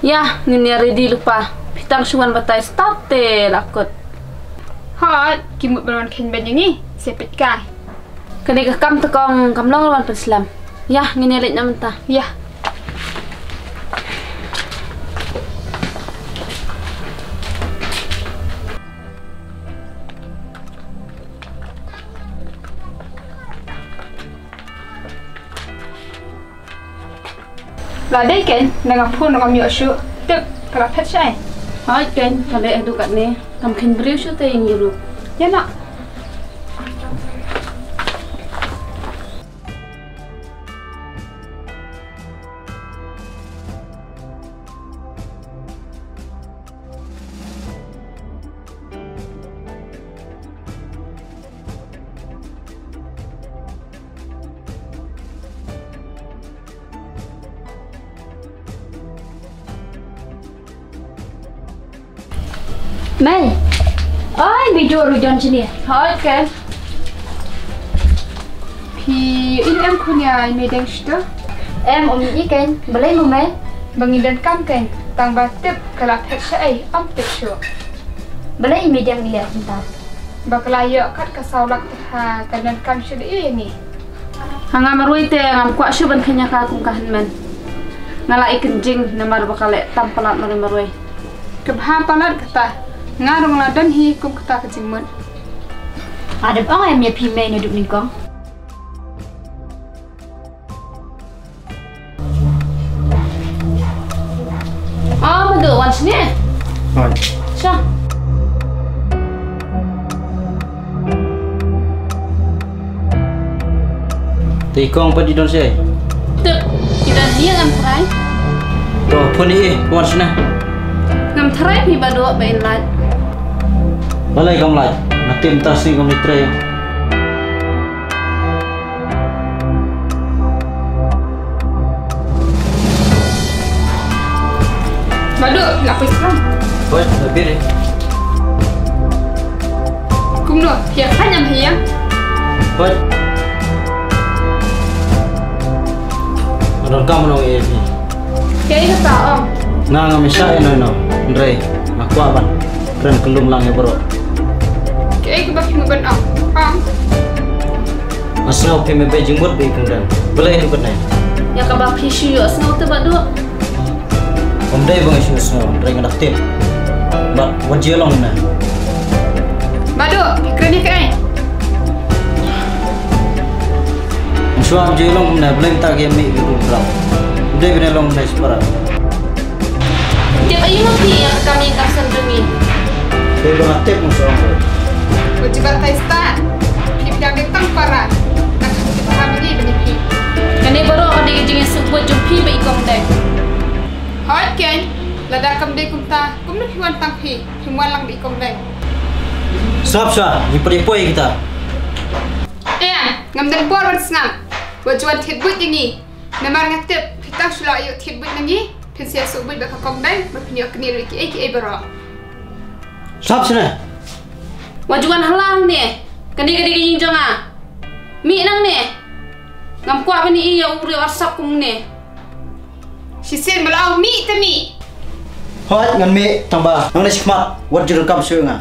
Ya, ngini ready lupa. Pitang suan batai starte lakot. Hot, kimut balon ken ben yang ni, sepit kai. Kani ka kam tekong kam long lawan Islam. Ya, ngini lek namenta. Ya. Là đây kén, đang ngọc phun ngọc nhựa sữa, tức là phết say. Hai ken, kale adu kat ni. Kam ken beriu syu te ing giru. Ya nak. Mel, oi video rujon sini. Hai ken. Thì in em khu nhà mày đang sửa. Em om ý kén, boleh mau Mel? Bằng in cam kén, tang ba tip kalau phết say, om tip sữa. Boleh ini yang lihat bentar. Bakal ayo kat kasau lak ha kanan cam sữa ini ni. Hanga marui te ngam kwa syu ban kenya ka kung kahan men. Ngalai kenjing namar bakale tampalat marui. Kebha palat kata. Ngarung ladan hi kum kata kejingmun. Ada apa yang punya pimai ni duduk ni kong? Ah, betul wan sini. Hai. Sya. Tikong pa di don say. Tuk, kita dia ngam try. To pun ni wan sana. Ngam try pi bado bain lat. Balai kong lai. Na tim tas ni kong ni try. Badu nak Islam. Oi, lebih ni. Kum no, hiya kanyam hiya. Oi. Adon kamu nong ni. Kaya kata om. Nga misal no. Ndre. Aku aban. Keren kelum lang ya bro. Kaya kebak nguban om. Om. Asal peme bejing mut be kengdan. Balai ni benai. Ya ka ba pi syu yo snau te bado. Om dai bang isu snow. Ndre ngadak tim. Ba wajia long na. Badu, pikiran ni kai. Suam je long na blame ta game mi gitu bro. Ndai bene long na separa. Dia ayu pi yang kami kasan demi. Dai bang atep musuh. Wajibat Taistan. Pip yang ditang para. Nak paham ini banyak pip. Kani baro ade jing sebut jumpi ba ikong dek. Hot ken. Lada kam de kumta. Kum nak hiwan tang pi. Hiwan lang di kong deng. Sap sap, ni peripoi kita. Ngam dan bor wan snam. Wajibat hitbut yang ni. Memang ngatip kita sulah yuk hitbut yang ni. Pensia subut baka kong deng. Berpunyuk kenir ki baro. Sap sana. Wajuan halang ni. Kani kadi jonga. Mi nang ni. Ngam kwa bani iya uri WhatsApp kum ni. Sisin malau mi temi. Hot ngan mi tambah. Nang nasi kemat. Wat jurang kam suenga.